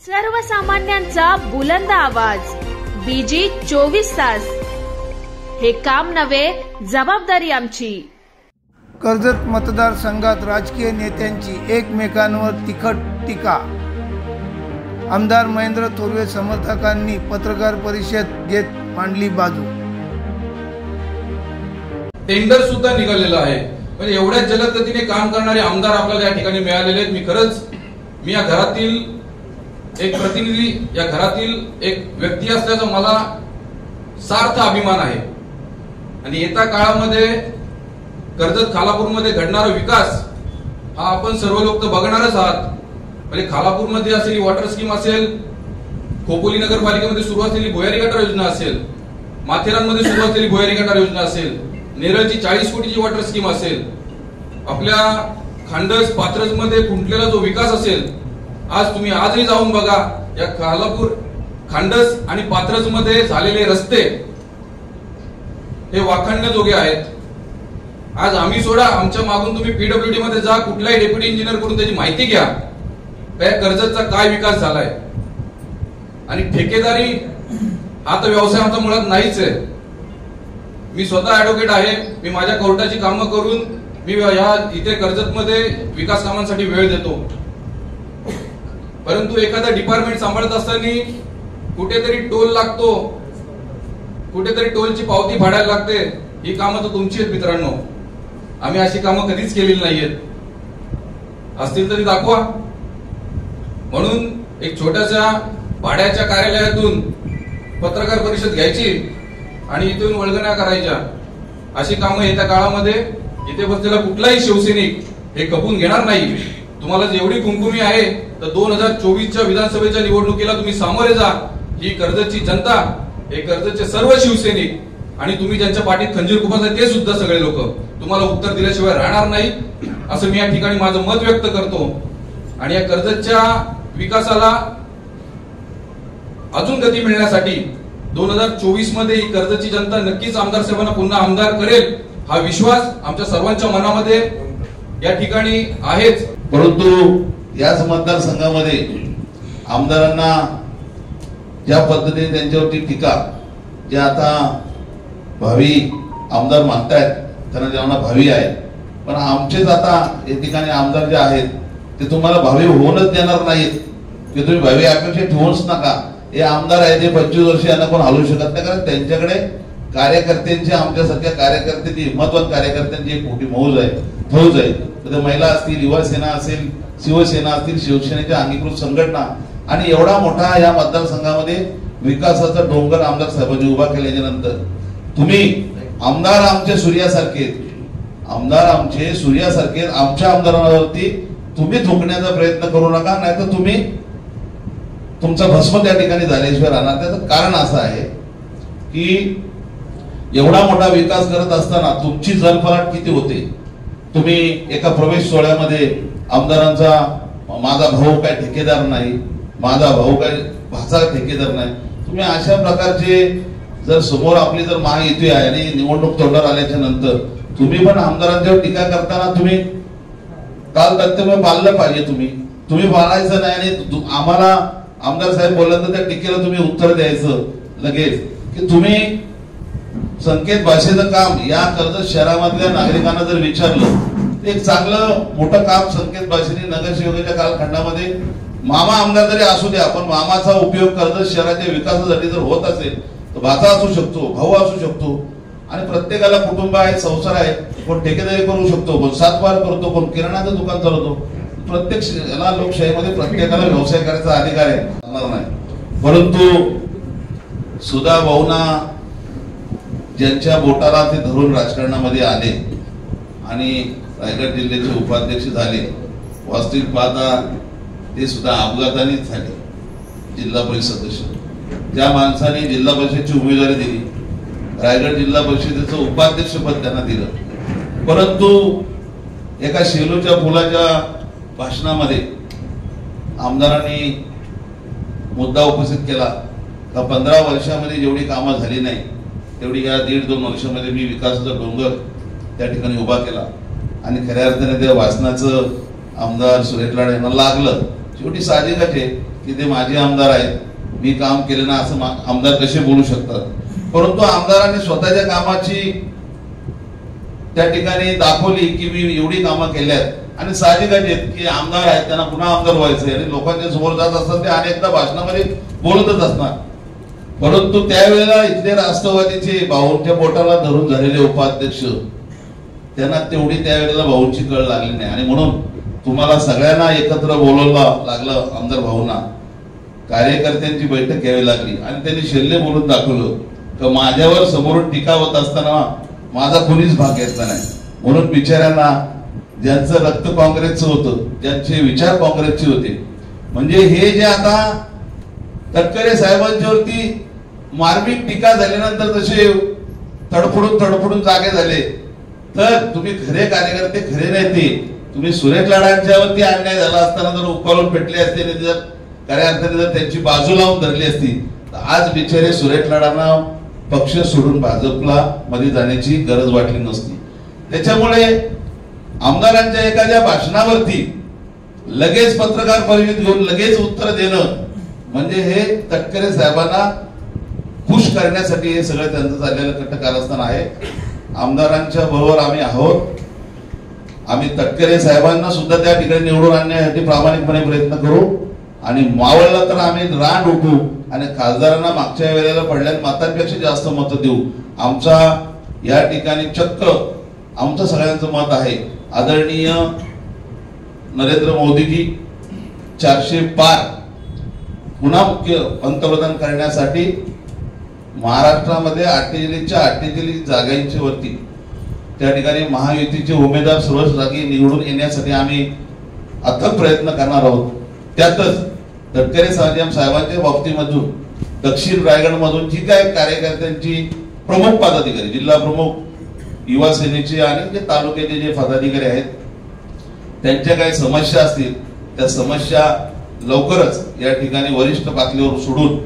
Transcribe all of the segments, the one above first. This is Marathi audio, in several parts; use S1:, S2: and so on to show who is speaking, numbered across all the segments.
S1: सर्वसामान्यांचा बुलंद आवाज, बीजी 24 तास. हे काम नव्हे, जबाबदारी आमची.
S2: कर्जत मतदारसंघात राजकीय नेत्यांची एकमेकांवर तिखट टीका. आमदार महेंद्र थोरवे समर्थकांनी पत्रकार परिषद घेत मांडली बाजू.
S3: टेंडर सुद्धा निघालेलं आहे, पण एवढ्या जलद गतीने काम करणारे आमदार आपल्याला या ठिकाणी मिळालेले आहेत. मी या घरातील एक प्रतिनिधी, या घरातील एक व्यक्ती असल्याचा मला सार्थ अभिमान आहे. आणि येत्या काळामध्ये कर्जत खालापूरमध्ये घडणारा विकास हा आपण सर्व लोक तर बघणारच आहात. म्हणजे खालापूरमध्ये असलेली वॉटर स्कीम असेल, खोपोली नगरपालिकेमध्ये सुरू असलेली भुयारी गटार योजना असेल, माथेरानमध्ये सुरू असलेली भुयारी गटार योजना असेल, नेरळची 40 कोटीची वॉटर स्कीम असेल, आपल्या खांडस पात्रज मध्ये खुंटलेला जो विकास असेल, आज तुम्ही आजही जाऊन बघा, या खालापूर खांडस आणि पात्रज मध्ये झालेले रस्ते हे वाखाणण्याजोगे आहेत. आज आम्ही सोडा, आमच्या मागून तुम्ही पीडब्ल्यूडी मध्ये जा, कुठलाही डेप्युटी इंजिनियर करून त्याची माहिती घ्या, त्या कर्जतचा काय विकास झालाय. आणि ठेकेदारी हा तर व्यवसाय आमचा मुळात नाहीच आहे. मी स्वतः ऍडव्होकेट आहे. मी माझ्या कोर्टाची कामं करून मी या इथे कर्जत मध्ये विकास कामांसाठी वेळ देतो. परंतु एखादा डिपार्टमेंट सांभाळत असताना कुठेतरी टोल लागतो, कुठेतरी टोलची पावती फाडायला लागते. ही कामं तर तुमची आहेत मित्रांनो. आम्ही अशी कामं कधीच केलेली नाहीयेत. असतील तरी दाखवा. म्हणून एक छोट्याशा भाड्याच्या कार्यालयातून पत्रकार परिषद घ्यायची आणि इथून वळगण्या करायच्या, अशी कामं येत्या काळामध्ये इथे बसलेला कुठलाही शिवसैनिक हे खपून घेणार नाही. तुम्हाला जेवढी कुंकुमी आहे तर 2024च्या विधानसभेच्या निवडणुकीला तुम्ही सामोरे जा. ही कर्जतची जनता, हे कर्जतचे सर्व शिवसैनिक आणि तुम्ही ज्यांच्या पाठीत खंजीर खुपसले ते सुद्धा सगळे लोक तुम्हाला उत्तर दिल्याशिवाय राहणार नाही, असं मी या ठिकाणी माझं मत व्यक्त करतो. आणि या कर्जतच्या विकासाला अजून गती मिळण्यासाठी 2024 मध्ये ही कर्जतची जनता नक्कीच आमदार साहेबांना पुन्हा आमदार करेल, हा विश्वास आमच्या सर्वांच्या मनामध्ये या ठिकाणी आहेच.
S4: परंतु याच मतदारसंघामध्ये आमदारांना ज्या पद्धतीने त्यांच्यावरती टीका, जे आता भावी आमदार मानतायत त्यांना जेव्हा भावी आहेत, पण आमचेच आता या ठिकाणी आमदार जे आहेत ते तुम्हाला भावी होऊनच देणार नाहीत, की तुम्ही भावी अपेक्षा ठेवूच नका. हे आमदार आहे ते 25 वर्ष यांना कोण हलवू शकत नाही, कारण त्यांच्याकडे कार्यकर्त्यांची, आमच्यासारख्या कार्यकर्त्यांची, हिंमतवान कार्यकर्त्यांची एक मोठी फौज आहे. तर महिला असतील, युवा सेना असेल, शिवसेना असतील, शिवसेनेच्या अंगीकृत संघटना, आणि एवढा मोठा या मतदारसंघामध्ये विकासाचा डोंगर आमदार साहेबांनी उभा केल्याच्या नंतर तुम्ही आमदार आमचे सूर्यासारखे, आमदार आमचे सूर्यासारखे, आमच्या आमदारांवरती तुम्ही थोकण्याचा प्रयत्न करू नका, नाहीतर तुम्ही तुमचा भस्म त्या ठिकाणी झाल्याशिवाय राहणार. त्याचं कारण असं आहे की एवढा मोठा विकास करत असताना तुमची जलफलाट किती होते. तुम्ही एका प्रवेश सोहळ्यामध्ये आमदारांचा, माझा भाऊ काय ठेकेदार नाही, माझा भाऊ काय भाचा ठेकेदार नाही, तुम्ही अशा प्रकारचे जर समोर आपली जर महायुती आहे आणि निवडणूक तोंडावर आल्याच्या नंतर तुम्ही पण आमदारांच्यावर टीका करताना तुम्ही काल कर्तव्य पाळलं पाहिजे. तुम्ही पाळायचं नाही आणि आम्हाला आमदार साहेब बोलल्यानंतर त्या टीकेला तुम्ही उत्तर द्यायचं लगेच, की तुम्ही संकेत भाषेचं काम या कर्जत शहरामधल्या नागरिकांना जर विचारलं, एक चांगलं मोठं काम संकेत भाषेने नगरसेवकाच्या कालखंडामध्ये मामा आमदार जरी असू द्या, पण मामाचा उपयोग कर्जत शहराच्या विकासासाठी जर होत असेल तर भाचा असू शकतो, भाऊ असू शकतो, आणि प्रत्येकाला कुटुंब आहे, संसार आहे. कोण ठेकेदारी करू शकतो, कोण सातबार करतो, कोण किराणाचं दुकान चालवतो. प्रत्येक लोकशाहीमध्ये प्रत्येकाला व्यवसाय करायचा अधिकार आहे. परंतु सुधा भाऊना ज्यांच्या बोटाला ते धरून राजकारणामध्ये आले आणि रायगड जिल्ह्याचे उपाध्यक्ष झाले, वास्तविक पाहता ते सुद्धा अपघातानेच झाले. जिल्हा परिषद सदस्य, ज्या माणसाने जिल्हा परिषदेची उमेदवारी दिली, रायगड जिल्हा परिषदेचं उपाध्यक्षपद त्यांना दिलं, परंतु एका शेलूच्या फुलाच्या भाषणामध्ये आमदारांनी मुद्दा उपस्थित केला का 15 वर्षामध्ये जेवढी कामं झाली नाही तेवढी या 1.5-2 वर्षामध्ये मी विकासाचा डोंगर त्या ठिकाणी उभा केला. आणि खऱ्या अर्थाने त्या वाचनाचं आमदार सुरेश लाड यांना लागलं. शेवटी साहजिकच आहे की ते माझे आमदार आहेत, मी काम केलं ना असं आमदार कसे बोलू शकतात. परंतु आमदारांनी स्वतःच्या कामाची त्या ठिकाणी दाखवली की मी एवढी कामं केल्यात आणि साहजिकच आहेत की आमदार आहेत त्यांना पुन्हा आमदार व्हायचंय आणि लोकांच्या समोर जात असतात ते अनेकदा भाषणामध्ये बोलतच असणार. परंतु त्यावेळेला इथले राष्ट्रवादीचे भाऊंच्या पोटाला धरून झालेले उपाध्यक्ष त्यांना तेवढी त्यावेळेला भाऊंची कळ लागली नाही आणि म्हणून तुम्हाला सगळ्यांना एकत्र बोलवलं लागलं. आमदार भाऊंना कार्यकर्त्यांची बैठक घ्यावी लागली आणि त्यांनी शल्य बोलून दाखवलं की माझ्यावर समोरून टीका होत असताना माझा कुणीच भाग घेतला नाही. म्हणून बिचाऱ्यांना ज्यांचं रक्त काँग्रेसचं होतं, ज्यांचे विचार काँग्रेसचे होते, म्हणजे हे जे आता तटकरे साहेबांच्यावरती मार्मिक टीका झाल्यानंतर तसे तडफडून जागे झाले, तर तुम्ही खरे कार्यकर्ते, खरे नेते, तुम्ही सुरेश लाडांच्यावरती अन्याय झाला असताना जर उकळून पेटले असते, जर खऱ्या अर्थाने जर त्यांची बाजू लावून धरली असती तर आज बिचारे सुरेश लाडांना पक्ष सोडून भाजपला मध्ये जाण्याची गरज वाटली नसती. त्याच्यामुळे आमदारांच्या एखाद्या भाषणावरती लगेच पत्रकार परिषद घेऊन लगेच उत्तर देणं म्हणजे हे तटकरे साहेबांना खुश करण्यासाठी हे सगळं त्यांचं चाललेलं कटकारस्थान आहे. आमदारांच्या बरोबर आम्ही आहोत. आम्ही तटकरे साहेबांना सुद्धा त्या ठिकाणी निवडून आणण्यासाठी प्रामाणिकपणे प्रयत्न करू आणि मावळला तर आम्ही रांड उठू आणि खासदारांना मागच्या वेळेला पडलेल्या मतांपेक्षा जास्त मतं देऊ. आमचा या ठिकाणी चक्क आमचं सगळ्यांचं मत आहे, आदरणीय नरेंद्र मोदीजी 400 पार पुन्हा मुख्य पंतप्रधान करण्यासाठी महाराष्ट्रामध्ये 48 जागांच्या वरती त्या ठिकाणी महायुतीचे उमेदवार सर्व जागी निवडून येण्यासाठी आम्ही अथक प्रयत्न करणार आहोत. त्यातच तटकरे साहेबांच्या बाबतीमधून दक्षिण रायगड मधून जी काय कार्यकर्त्यांची प्रमुख पदाधिकारी, जिल्हा प्रमुख, युवा सेनेचे आणि जे तालुक्याचे जे पदाधिकारी आहेत त्यांच्या काही समस्या असतील त्या समस्या लवकरच या ठिकाणी वरिष्ठ पातळीवर सोडून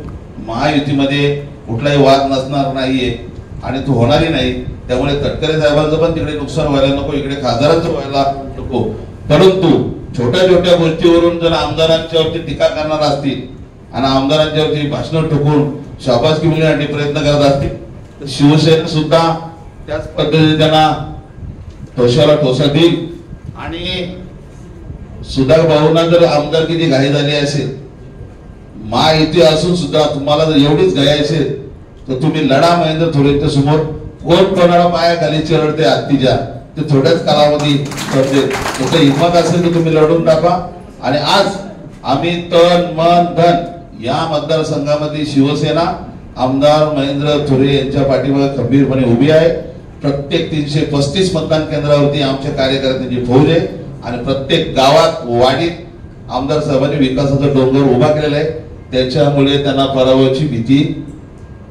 S4: महायुतीमध्ये कुठलाही वाद नसणार नाहीये आणि तो होणारही नाही. त्यामुळे तटकरे साहेबांचं पण तिकडे नुकसान व्हायला नको, इकडे खासदारांचं व्हायला नको. परंतु छोट्या छोट्या गोष्टीवरून जर आमदारांच्यावरती टीका करणार असतील आणि आमदारांच्यावरती भाषण ठोकून शाबासकी मिळण्यासाठी प्रयत्न करत असतील तर शिवसेना सुद्धा त्याच पद्धतीने त्यांना ठोशाला ठोसा देईल. आणि सुधाकर भाऊंना जर आमदारकीची घाई झाली असेल, महायुती असून सुद्धा तुम्हाला जर एवढीच घाई असेल तर तुम्ही लढा महेंद्र थोरेच्या समोर. कोण कोणाला पायाखाली चिरडते हत्तीच्या ते थोड्याच कालावधी करते. त्याचं हिंमत असेल तर तुम्ही लढून टाका. आणि आज आम्ही तन मन धन या मतदारसंघामध्ये शिवसेना आमदार महेंद्र थोरे यांच्या पाठीमागे खंबीरपणे उभी आहे. प्रत्येक 335 मतदान केंद्रावरती आमच्या कार्यकर्त्यांची फौज आहे आणि प्रत्येक गावात वाडीत आमदार साहेबांनी विकासाचा डोंगर उभा केलेला आहे. त्याच्यामुळे त्यांना पराभवाची भीती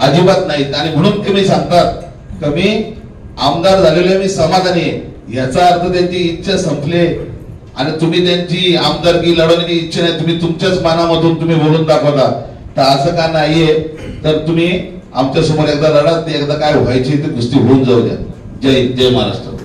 S4: अजिबात नाही. आणि म्हणून तुम्ही सांगतात की मी आमदार झालेले मी समाधानी आहे, याचा अर्थ त्यांची इच्छा संपले आणि तुम्ही त्यांची आमदारकी लढवण्याची इच्छा नाही, तुम्ही तुमच्याच मनामधून तुम्ही बोलून दाखवता. तर असं का नाहीये, तर तुम्ही आमच्या समोर एकदा लढा, ते एकदा काय व्हायची ते कुस्ती होऊन जाऊ द्या. जय जय महाराष्ट्र.